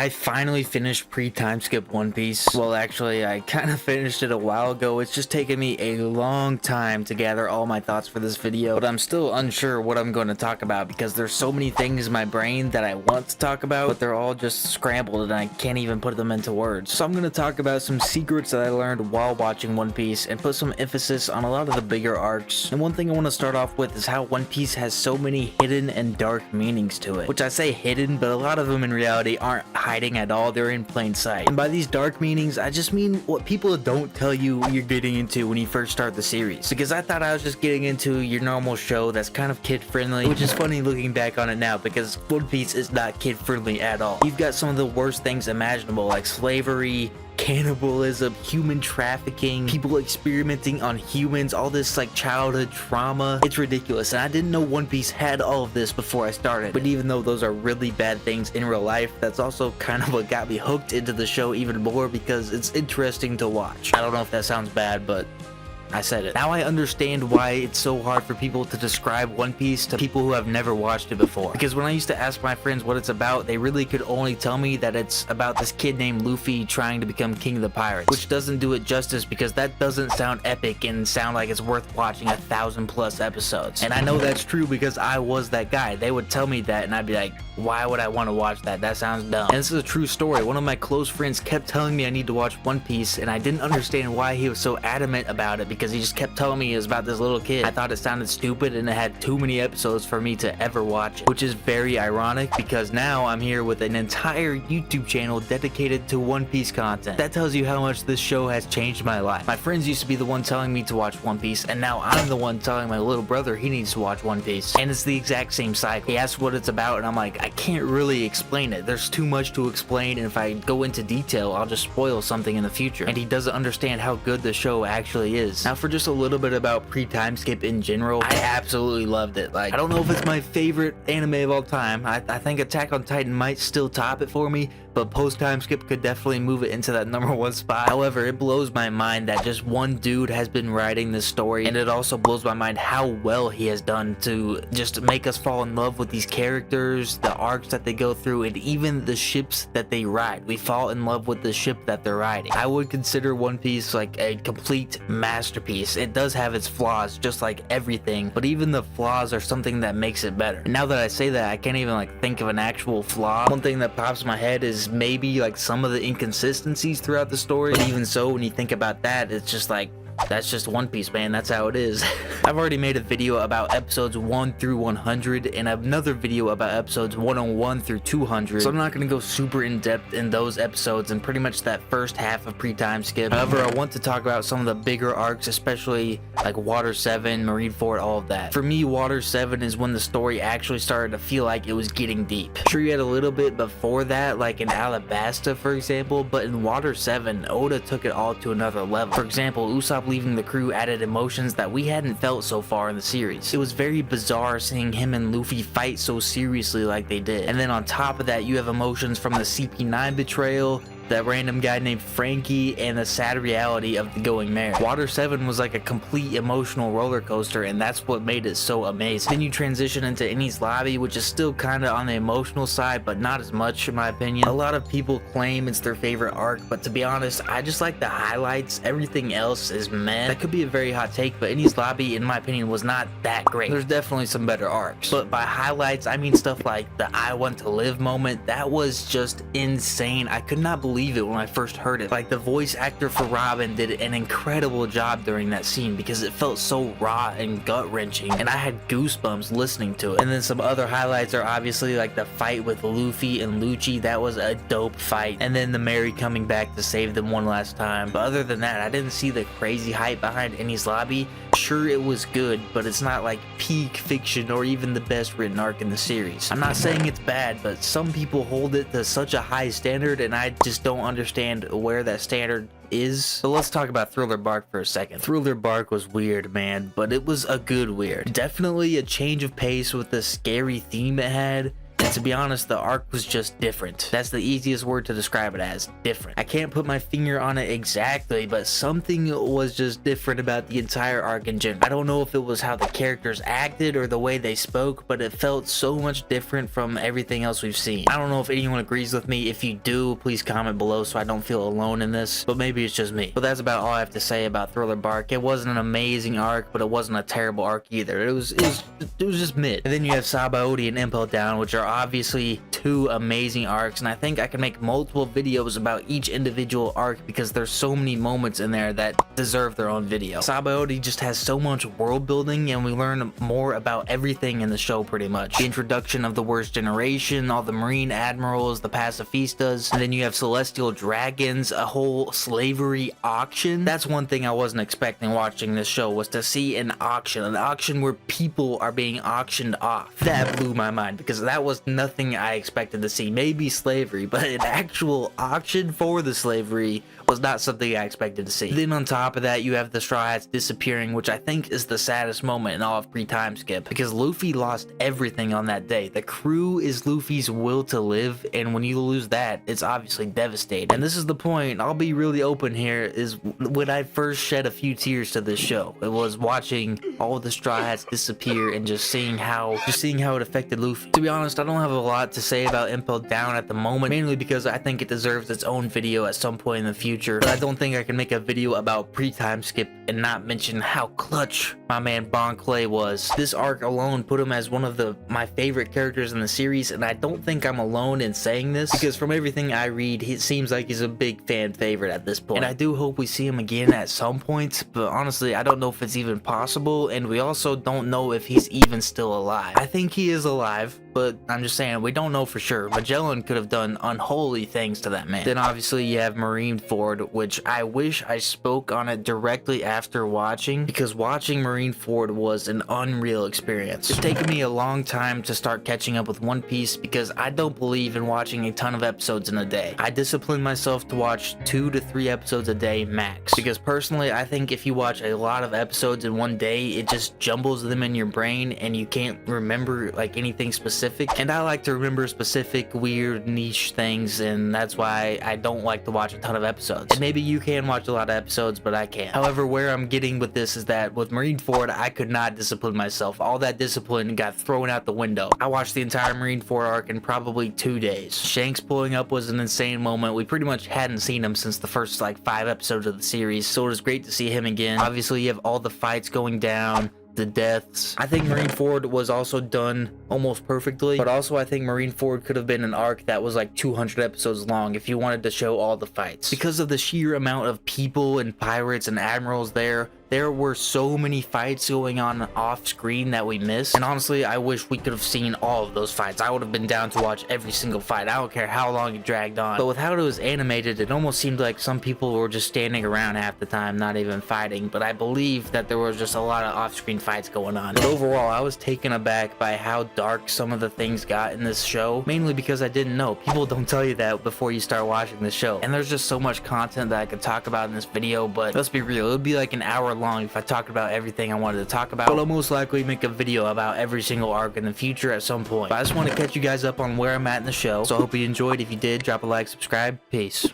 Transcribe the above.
I finally finished pre-Timeskip One Piece. Well, actually, I kind of finished it a while ago. It's just taken me a long time to gather all my thoughts for this video, but I'm still unsure what I'm going to talk about because there's so many things in my brain that I want to talk about, but they're all just scrambled and I can't even put them into words. So I'm going to talk about some secrets that I learned while watching One Piece and put some emphasis on a lot of the bigger arcs. And one thing I want to start off with is how One Piece has so many hidden and dark meanings to it, which I say hidden, but a lot of them in reality aren't hiding at all. They're in plain sight. And by these dark meanings, I just mean what people don't tell you you're getting into when you first start the series. Because I thought I was just getting into your normal show that's kind of kid friendly, which is funny looking back on it now because One Piece is not kid friendly at all. You've got some of the worst things imaginable, like slavery, cannibalism, human trafficking, people experimenting on humans, all this like childhood trauma. It's ridiculous, and I didn't know One Piece had all of this before I started. But even though those are really bad things in real life, that's also kind of what got me hooked into the show even more because it's interesting to watch. I don't know if that sounds bad, but I said it. Now I understand why it's so hard for people to describe One Piece to people who have never watched it before. Because when I used to ask my friends what it's about, they really could only tell me that it's about this kid named Luffy trying to become king of the pirates, which doesn't do it justice because that doesn't sound epic and sound like it's worth watching 1,000+ episodes. And I know that's true because I was that guy. They would tell me that and I'd be like, why would I want to watch that? That sounds dumb. And this is a true story. One of my close friends kept telling me I need to watch One Piece, and I didn't understand why he was so adamant about it because he just kept telling me it was about this little kid. I thought it sounded stupid and it had too many episodes for me to ever watch it, which is very ironic because now I'm here with an entire YouTube channel dedicated to One Piece content. That tells you how much this show has changed my life. My friends used to be the one telling me to watch One Piece, and now I'm the one telling my little brother he needs to watch One Piece. And it's the exact same cycle. He asks what it's about and I'm like, I can't really explain it. There's too much to explain, and if I go into detail, I'll just spoil something in the future. And he doesn't understand how good the show actually is. Now for just a little bit about pre-Timeskip in general, I absolutely loved it. Like, I don't know if it's my favorite anime of all time. I think Attack on Titan might still top it for me, but post-Timeskip could definitely move it into that #1 spot. However, it blows my mind that just one dude has been writing this story, and it also blows my mind how well he has done to just make us fall in love with these characters, the arcs that they go through, and even the ships that they ride. We fall in love with the ship that they're riding. I would consider One Piece like a complete masterpiece. It does have its flaws, just like everything, but even the flaws are something that makes it better. And now that I say that, I can't even like think of an actual flaw. One thing that pops in my head is maybe like some of the inconsistencies throughout the story, but even so, when you think about that, it's just like, that's just One Piece, man. That's how it is. I've already made a video about episodes 1 through 100 and another video about episodes 101 through 200, so I'm not going to go super in depth in those episodes and pretty much that first half of pre-Timeskip. However, I want to talk about some of the bigger arcs, especially like Water 7, Marineford, all of that. For me, Water 7 is when the story actually started to feel like it was getting deep. Sure, you had a little bit before that, like in Alabasta, for example, but in Water 7, Oda took it all to another level. For example, Usopp leaving the crew added emotions that we hadn't felt so far in the series. It was very bizarre seeing him and Luffy fight so seriously like they did. And then on top of that, you have emotions from the CP9 betrayal, that random guy named Frankie, and the sad reality of the going married. Water 7 was like a complete emotional roller coaster, and that's what made it so amazing. Then you transition into Enies Lobby, which is still kind of on the emotional side, but not as much in my opinion. A lot of people claim it's their favorite arc, but to be honest, I just like the highlights. Everything else is meh. That could be a very hot take, but Enies Lobby, in my opinion, was not that great. There's definitely some better arcs, but by highlights, I mean stuff like the I Want to Live moment. That was just insane. I could not believe it when I first heard it. Like, the voice actor for Robin did an incredible job during that scene because it felt so raw and gut-wrenching, and I had goosebumps listening to it. And then some other highlights are obviously like the fight with Luffy and Lucci. That was a dope fight. And then the Mary coming back to save them one last time. But other than that, I didn't see the crazy hype behind Enies Lobby. Sure, it was good, but it's not like peak fiction or even the best written arc in the series. I'm not saying it's bad, but some people hold it to such a high standard, and I just don't understand where that standard is. So let's talk about Thriller Bark for a second. Thriller Bark was weird, man, but it was a good weird. Definitely a change of pace with the scary theme it had. And to be honest, the arc was just different. That's the easiest word to describe it as, different. I can't put my finger on it exactly, but something was just different about the entire arc in general. I don't know if it was how the characters acted or the way they spoke, but it felt so much different from everything else we've seen. I don't know if anyone agrees with me. If you do, please comment below so I don't feel alone in this, but maybe it's just me. But that's about all I have to say about Thriller Bark. It wasn't an amazing arc, but it wasn't a terrible arc either. It was just mid. And then you have Sabaody and Impel Down, which are obviously two amazing arcs, and I think I can make multiple videos about each individual arc because there's so many moments in there that deserve their own video. Sabaody just has so much world building, and we learn more about everything in the show pretty much. The introduction of the worst generation, all the marine admirals, the pacifistas, and then you have celestial dragons, a whole slavery auction. That's one thing I wasn't expecting watching this show, was to see an auction where people are being auctioned off. That blew my mind because that was nothing I expected to see. Maybe slavery, but an actual auction for the slavery was not something I expected to see. Then on top of that, you have the Straw Hats disappearing, which I think is the saddest moment in all of pre-Timeskip, because Luffy lost everything on that day. The crew is Luffy's will to live, and when you lose that, it's obviously devastating. And this is the point, I'll be really open here, is when I first shed a few tears to this show. It was watching all the Straw Hats disappear and just seeing how it affected Luffy. To be honest, I don't have a lot to say about Impel Down at the moment, mainly because I think it deserves its own video at some point in the future. But I don't think I can make a video about pre-Timeskip and not mention how clutch my man Bon Clay was. This arc alone put him as one of my favorite characters in the series, and I don't think I'm alone in saying this, because from everything I read, it seems like he's a big fan favorite at this point. And I do hope we see him again at some point, but honestly, I don't know if it's even possible, and we also don't know if he's even still alive. I think he is alive, but I'm just saying, we don't know for sure. Magellan could have done unholy things to that man. Then obviously you have Marineford, which I wish I spoke on it directly after watching, because watching Marineford was an unreal experience. It's taken me a long time to start catching up with One Piece because I don't believe in watching a ton of episodes in a day. I discipline myself to watch 2 to 3 episodes a day max, because personally I think if you watch a lot of episodes in one day, it just jumbles them in your brain and you can't remember like anything specific. And I like to remember specific weird niche things, and that's why I don't like to watch a ton of episodes. And maybe you can watch a lot of episodes, but I can't. However, where I'm getting with this is that with Marineford, I could not discipline myself. All that discipline got thrown out the window. I watched the entire Marineford arc in probably 2 days. Shanks pulling up was an insane moment. We pretty much hadn't seen him since the first like 5 episodes of the series, so it was great to see him again. Obviously, you have all the fights going down, the deaths. I think Marineford was also done almost perfectly, but also I think Marineford could have been an arc that was like 200 episodes long if you wanted to show all the fights. Because of the sheer amount of people and pirates and admirals there were so many fights going on off screen that we missed, and honestly I wish we could have seen all of those fights. I would have been down to watch every single fight. I don't care how long it dragged on, but with how it was animated, it almost seemed like some people were just standing around half the time, not even fighting. But I believe that there was just a lot of off-screen fights going on. But overall, I was taken aback by how dark some of the things got in this show, mainly because I didn't know. People don't tell you that before you start watching the show, and there's just so much content that I could talk about in this video, but let's be real, it would be like an hour long if I talked about everything I wanted to talk about. But I'll most likely make a video about every single arc in the future at some point. But I just want to catch you guys up on where I'm at in the show, so I hope you enjoyed. If you did, drop a like, subscribe. Peace.